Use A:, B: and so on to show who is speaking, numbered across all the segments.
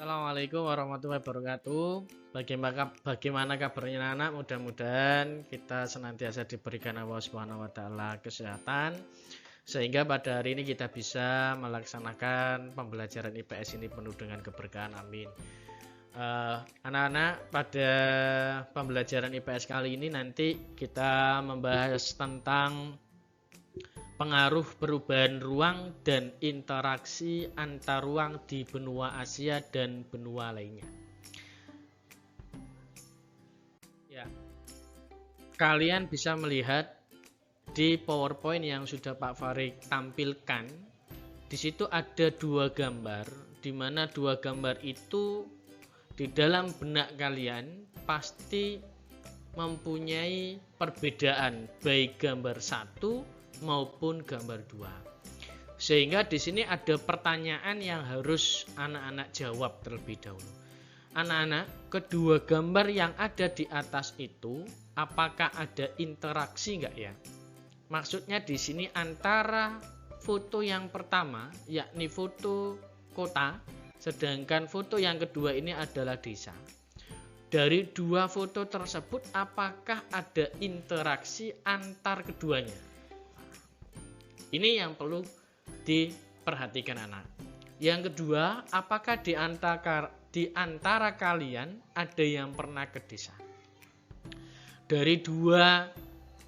A: Assalamualaikum warahmatullahi wabarakatuh. Bagaimana kabarnya anak? Mudah-mudahan kita senantiasa diberikan Allah Subhanahu wa taala kesehatan sehingga pada hari ini kita bisa melaksanakan pembelajaran IPS ini penuh dengan keberkahan. Amin. Anak-anak, pada pembelajaran IPS kali ini nanti kita membahas tentang pengaruh perubahan ruang dan interaksi antar ruang di benua Asia dan benua lainnya. Ya, kalian bisa melihat di PowerPoint yang sudah Pak Farid tampilkan. Di situ ada dua gambar, di mana dua gambar itu di dalam benak kalian pasti mempunyai perbedaan, baik gambar satu maupun gambar 2. Sehingga di sini ada pertanyaan yang harus anak-anak jawab terlebih dahulu. Anak-anak, kedua gambar yang ada di atas itu apakah ada interaksi enggak ya? Maksudnya di sini antara foto yang pertama yakni foto kota, sedangkan foto yang kedua ini adalah desa. Dari dua foto tersebut apakah ada interaksi antar keduanya? Ini yang perlu diperhatikan anak. Yang kedua, apakah di antara kalian ada yang pernah ke desa? Dari dua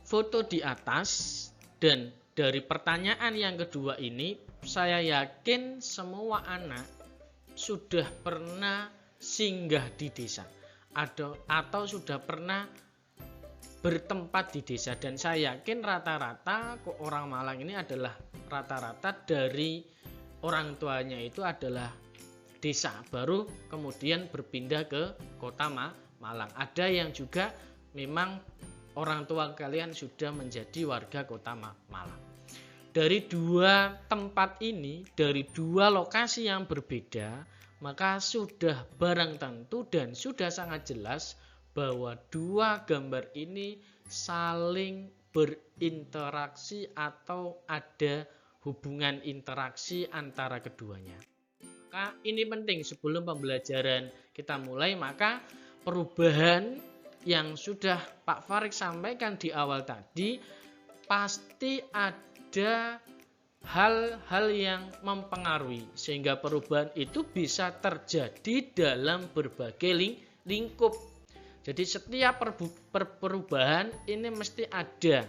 A: foto di atas dan dari pertanyaan yang kedua ini, saya yakin semua anak sudah pernah singgah di desa atau sudah pernah bertempat di desa, dan saya yakin rata-rata orang Malang ini adalah rata-rata dari orang tuanya itu adalah desa, baru kemudian berpindah ke kota Malang. Ada yang juga memang orang tua kalian sudah menjadi warga kota Malang. Dari dua tempat ini, dari dua lokasi yang berbeda, maka sudah barang tentu dan sudah sangat jelas bahwa dua gambar ini saling berinteraksi atau ada hubungan interaksi antara keduanya. Maka ini penting sebelum pembelajaran kita mulai, maka perubahan yang sudah Pak Farid sampaikan di awal tadi pasti ada hal-hal yang mempengaruhi sehingga perubahan itu bisa terjadi dalam berbagai lingkup. Jadi setiap perubahan ini mesti ada.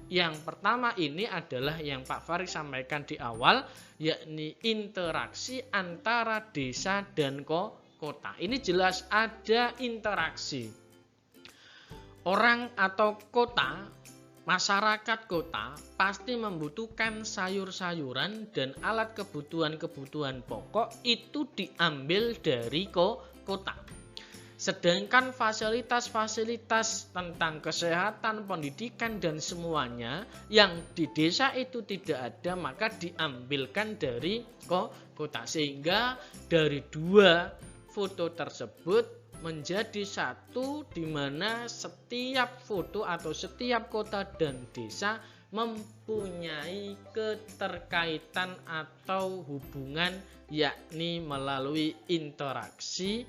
A: Yang pertama ini adalah yang Pak Farid sampaikan di awal, yakni interaksi antara desa dan kota. Ini jelas ada interaksi. Orang atau kota, masyarakat kota pasti membutuhkan sayur-sayuran dan alat kebutuhan pokok itu diambil dari kota. Sedangkan fasilitas-fasilitas tentang kesehatan, pendidikan dan semuanya yang di desa itu tidak ada, maka diambilkan dari kota. Sehingga dari dua foto tersebut menjadi satu, di mana setiap foto atau setiap kota dan desa mempunyai keterkaitan atau hubungan, yakni melalui interaksi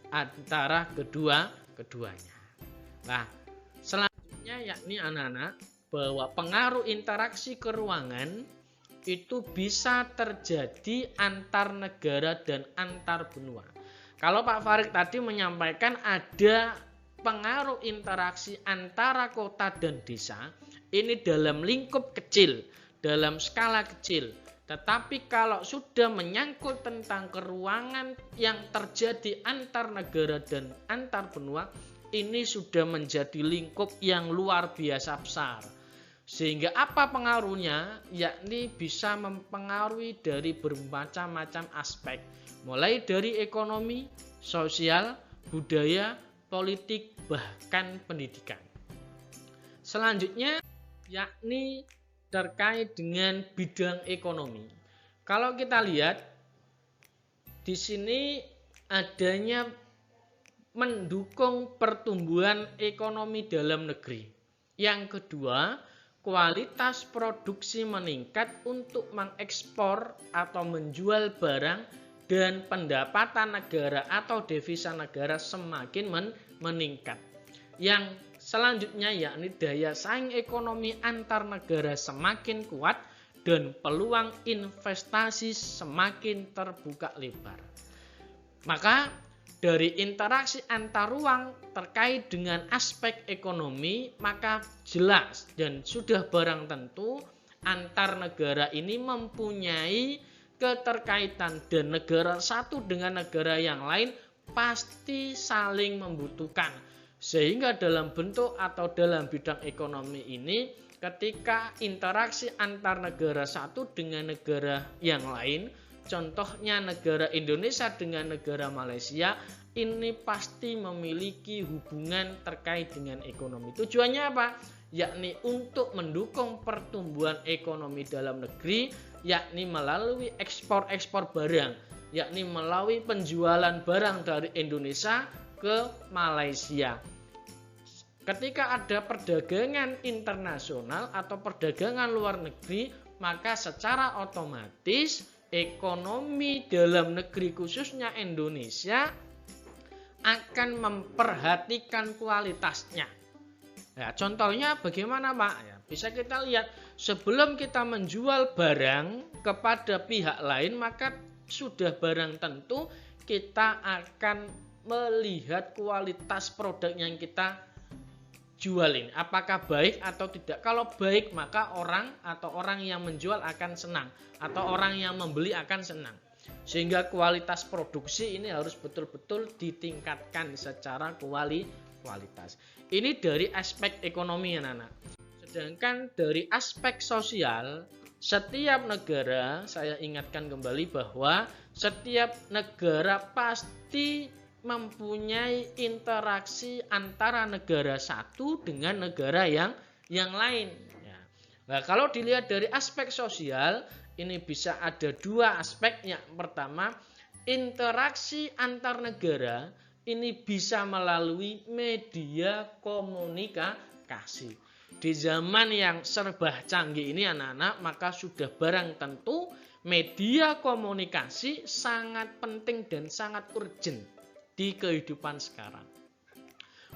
A: antara keduanya. Nah, selanjutnya yakni anak-anak bahwa pengaruh interaksi ke ruangan itu bisa terjadi antar negara dan antar benua. Kalau Pak Farid tadi menyampaikan ada pengaruh interaksi antara kota dan desa, ini dalam lingkup kecil, dalam skala kecil. Tetapi kalau sudah menyangkut tentang keruangan yang terjadi antar negara dan antar benua, ini sudah menjadi lingkup yang luar biasa besar. Sehingga apa pengaruhnya? Yakni bisa mempengaruhi dari bermacam-macam aspek. Mulai dari ekonomi, sosial, budaya, politik, bahkan pendidikan. Selanjutnya yakni terkait dengan bidang ekonomi. Kalau kita lihat di sini adanya mendukung pertumbuhan ekonomi dalam negeri. Yang kedua, kualitas produksi meningkat untuk mengekspor atau menjual barang dan pendapatan negara atau devisa negara semakin meningkat. Yang selanjutnya yakni daya saing ekonomi antar negara semakin kuat dan peluang investasi semakin terbuka lebar. Maka dari interaksi antar ruang terkait dengan aspek ekonomi, maka jelas dan sudah barang tentu antar negara ini mempunyai keterkaitan dan negara satu dengan negara yang lain pasti saling membutuhkan. Sehingga dalam bentuk atau dalam bidang ekonomi ini, ketika interaksi antar negara satu dengan negara yang lain, contohnya negara Indonesia dengan negara Malaysia, ini pasti memiliki hubungan terkait dengan ekonomi. Tujuannya apa? Yakni untuk mendukung pertumbuhan ekonomi dalam negeri, yakni melalui ekspor-ekspor barang, yakni melalui penjualan barang dari Indonesia ke Malaysia. Ketika ada perdagangan internasional atau perdagangan luar negeri, maka secara otomatis ekonomi dalam negeri khususnya Indonesia akan memperhatikan kualitasnya. Ya, contohnya bagaimana Pak? Ya, bisa kita lihat sebelum kita menjual barang kepada pihak lain, maka sudah barang tentu kita akan melihat kualitas produk yang kita jual ini, apakah baik atau tidak. Kalau baik maka orang yang menjual akan senang atau orang yang membeli akan senang. Sehingga kualitas produksi ini harus betul-betul ditingkatkan secara kualitas. Ini dari aspek ekonomi anak-anak. Sedangkan dari aspek sosial, setiap negara, saya ingatkan kembali bahwa setiap negara pasti mempunyai interaksi antara negara satu dengan negara yang lain. Ya. Nah, kalau dilihat dari aspek sosial, ini bisa ada dua aspek. Yang pertama, interaksi antar negara ini bisa melalui media komunikasi. Di zaman yang serba canggih ini anak-anak, maka sudah barang tentu media komunikasi sangat penting dan sangat urgent di kehidupan sekarang.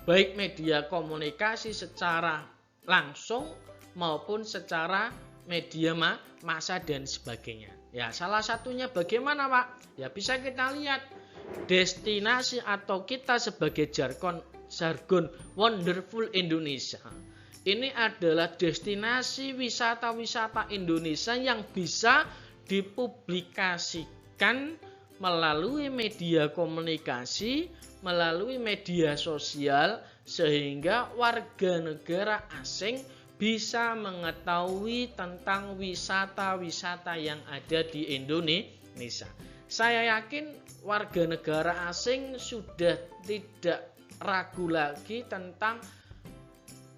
A: Baik media komunikasi secara langsung maupun secara media massa dan sebagainya. Ya, salah satunya bagaimana Pak? Ya bisa kita lihat destinasi atau kita sebagai jargon Wonderful Indonesia. Ini adalah destinasi wisata-wisata Indonesia yang bisa dipublikasikan melalui media komunikasi, melalui media sosial, sehingga warga negara asing bisa mengetahui tentang wisata-wisata yang ada di Indonesia. Saya yakin warga negara asing sudah tidak ragu lagi tentang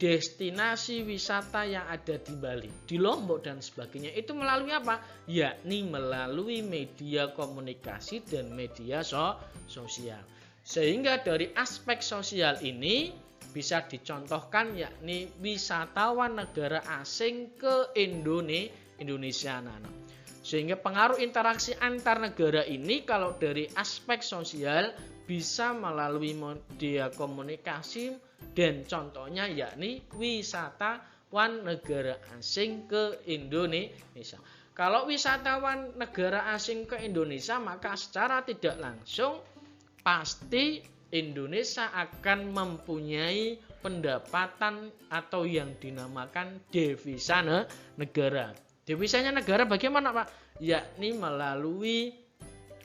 A: destinasi wisata yang ada di Bali, di Lombok dan sebagainya. Itu melalui apa? Yakni melalui media komunikasi dan media sosial. Sehingga dari aspek sosial ini bisa dicontohkan yakni wisatawan negara asing ke Indonesia anak-anak. Sehingga pengaruh interaksi antar negara ini kalau dari aspek sosial bisa melalui media komunikasi dan contohnya yakni wisatawan negara asing ke Indonesia. Kalau wisatawan negara asing ke Indonesia, maka secara tidak langsung pasti Indonesia akan mempunyai pendapatan atau yang dinamakan devisa negara. Devisanya negara bagaimana Pak? Yakni melalui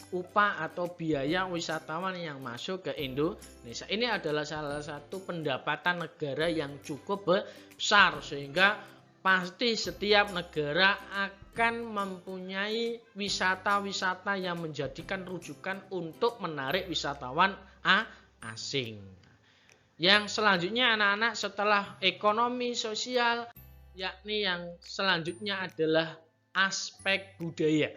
A: upah atau biaya wisatawan yang masuk ke Indonesia. Ini adalah salah satu pendapatan negara yang cukup besar, sehingga pasti setiap negara akan mempunyai wisata-wisata yang menjadikan rujukan untuk menarik wisatawan asing. Yang selanjutnya anak-anak setelah ekonomi sosial, yakni yang selanjutnya adalah aspek budaya.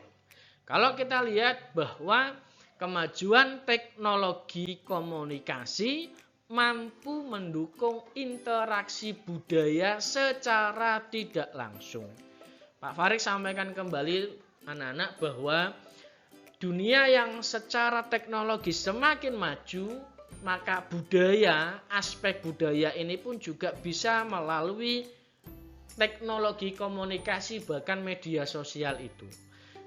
A: Kalau kita lihat bahwa kemajuan teknologi komunikasi mampu mendukung interaksi budaya secara tidak langsung. Pak Farid sampaikan kembali anak-anak bahwa dunia yang secara teknologi semakin maju, maka budaya, aspek budaya ini pun juga bisa melalui teknologi komunikasi bahkan media sosial itu.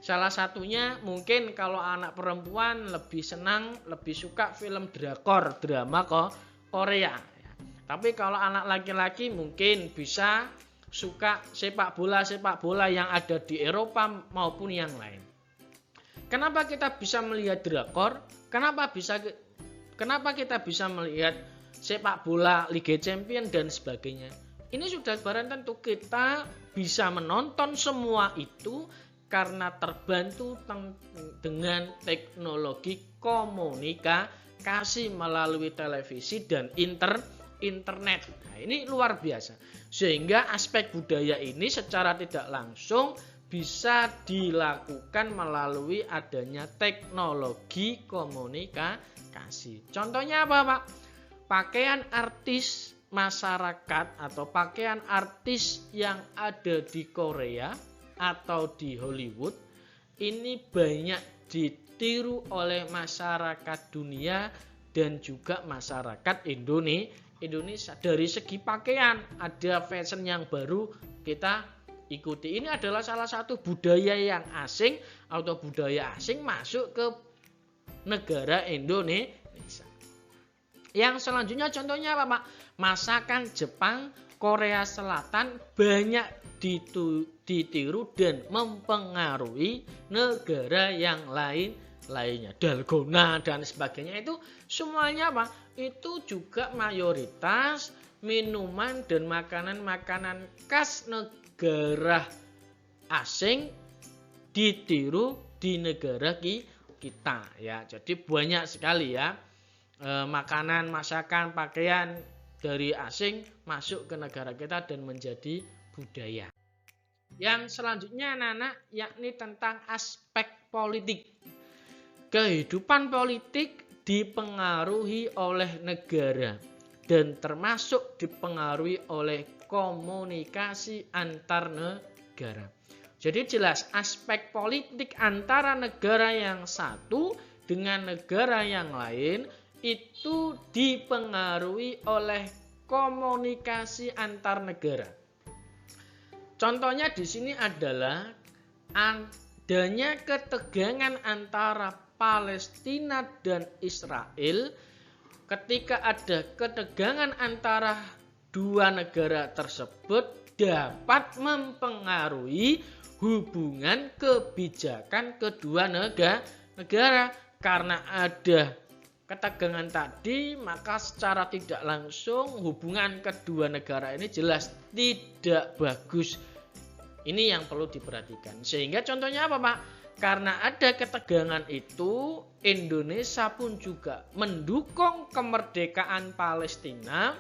A: Salah satunya mungkin kalau anak perempuan lebih senang, lebih suka film drakor, drama Korea. Tapi kalau anak laki-laki mungkin bisa suka sepak bola yang ada di Eropa maupun yang lain. Kenapa kita bisa melihat drakor? Kenapa kita bisa melihat sepak bola Liga Champions dan sebagainya? Ini sudah barang tentu kita bisa menonton semua itu karena terbantu dengan teknologi komunikasi melalui televisi dan internet. Nah, ini luar biasa. Sehingga aspek budaya ini secara tidak langsung bisa dilakukan melalui adanya teknologi komunikasi. Contohnya apa, Pak? Pakaian artis masyarakat atau pakaian artis yang ada di Korea atau di Hollywood ini banyak ditiru oleh masyarakat dunia dan juga masyarakat Indonesia. Dari segi pakaian ada fashion yang baru kita ikuti. Ini adalah salah satu budaya yang asing atau budaya asing masuk ke negara Indonesia. Yang selanjutnya contohnya apa, Pak? Masakan Jepang, Korea Selatan banyak ditiru dan mempengaruhi negara yang lainnya. Dalgona dan sebagainya itu semuanya apa? Itu juga mayoritas minuman dan makanan-makanan khas negara asing ditiru di negara kita ya. Jadi banyak sekali ya makanan, masakan, pakaian dari asing masuk ke negara kita dan menjadi budaya. Yang selanjutnya anak-anak yakni tentang aspek politik. Kehidupan politik dipengaruhi oleh negara dan termasuk dipengaruhi oleh komunikasi antar negara. Jadi jelas aspek politik antara negara yang satu dengan negara yang lain itu dipengaruhi oleh komunikasi antar negara. Contohnya di sini adalah adanya ketegangan antara Palestina dan Israel. Ketika ada ketegangan antara dua negara tersebut dapat mempengaruhi hubungan kebijakan kedua negara. Karena ada ketegangan tadi, maka secara tidak langsung hubungan kedua negara ini jelas tidak bagus. Ini yang perlu diperhatikan. Sehingga contohnya apa, Pak? Karena ada ketegangan itu, Indonesia pun juga mendukung kemerdekaan Palestina.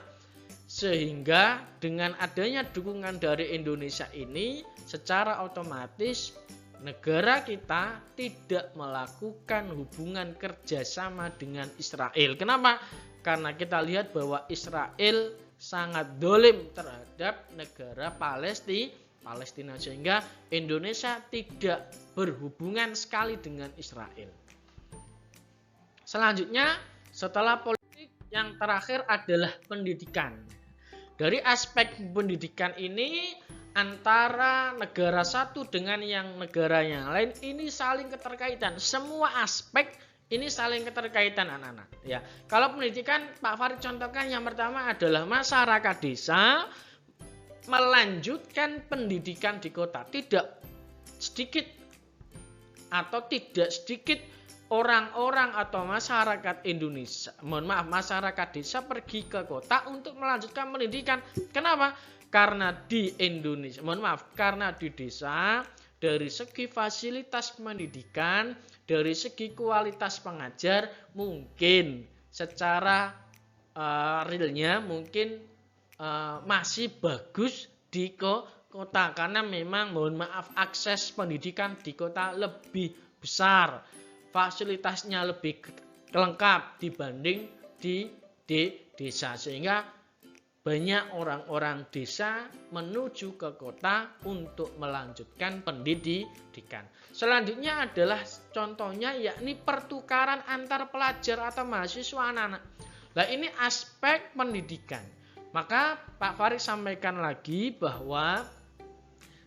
A: Sehingga dengan adanya dukungan dari Indonesia ini, secara otomatis negara kita tidak melakukan hubungan kerjasama dengan Israel. Kenapa? Karena kita lihat bahwa Israel sangat dolim terhadap negara Palestina sehingga Indonesia tidak berhubungan sekali dengan Israel. Selanjutnya, setelah politik yang terakhir adalah pendidikan. Dari aspek pendidikan ini antara negara satu dengan yang negara yang lain ini saling keterkaitan. Semua aspek ini saling keterkaitan anak-anak. Ya, kalau pendidikan Pak Farid contohkan yang pertama adalah masyarakat desa melanjutkan pendidikan di kota. Tidak sedikit orang-orang atau masyarakat Indonesia, masyarakat desa pergi ke kota untuk melanjutkan pendidikan. Kenapa? Karena di Indonesia, karena di desa dari segi fasilitas pendidikan, dari segi kualitas pengajar mungkin secara realnya mungkin masih bagus di kota karena memang akses pendidikan di kota lebih besar, fasilitasnya lebih lengkap dibanding di desa sehingga banyak orang-orang desa menuju ke kota untuk melanjutkan pendidikan. Selanjutnya adalah contohnya yakni pertukaran antar pelajar atau mahasiswa anak-anak. Nah, ini aspek pendidikan. Maka Pak Farid sampaikan lagi bahwa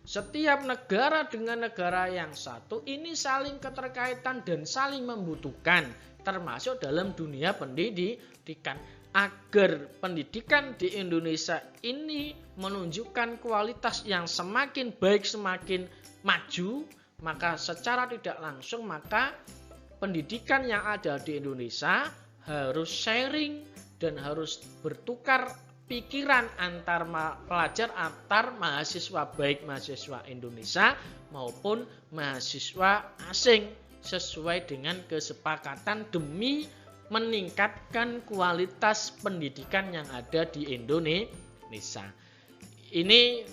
A: setiap negara dengan negara yang satu ini saling keterkaitan dan saling membutuhkan, termasuk dalam dunia pendidikan. Agar pendidikan di Indonesia ini menunjukkan kualitas yang semakin baik, semakin maju, maka secara tidak langsung maka pendidikan yang ada di Indonesia harus sharing dan harus bertukar pikiran antar pelajar, antar mahasiswa, baik mahasiswa Indonesia maupun mahasiswa asing, sesuai dengan kesepakatan demi meningkatkan kualitas pendidikan yang ada di Indonesia. Ini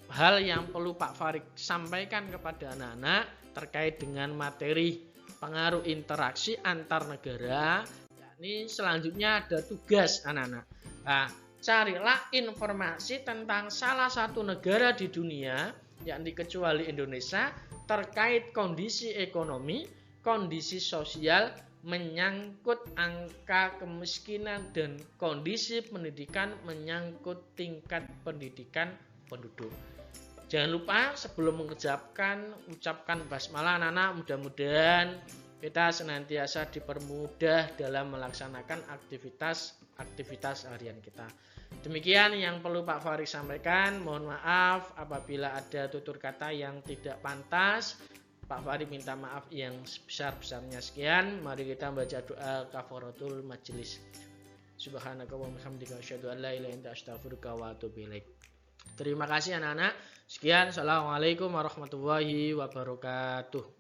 A: hal yang perlu Pak Farid sampaikan kepada anak-anak terkait dengan materi pengaruh interaksi antar negara. Ini selanjutnya ada tugas anak-anak. Nah, carilah informasi tentang salah satu negara di dunia, yakni kecuali Indonesia, terkait kondisi ekonomi, kondisi sosial, menyangkut angka kemiskinan dan kondisi pendidikan, menyangkut tingkat pendidikan penduduk. Jangan lupa sebelum mengucapkan, ucapkan basmalah anak-anak. Mudah-mudahan kita senantiasa dipermudah dalam melaksanakan aktivitas harian kita. Demikian yang perlu Pak Farid sampaikan. Mohon maaf apabila ada tutur kata yang tidak pantas. Pak Farid minta maaf yang sebesar-besarnya. Sekian, mari kita baca doa kafaratul majelis. Subhanaka wa bihamdika asyhadu an la ilaha illa anta astaghfiruka wa atubu ilaik. Terima kasih anak-anak. Sekian, assalamualaikum warahmatullahi wabarakatuh.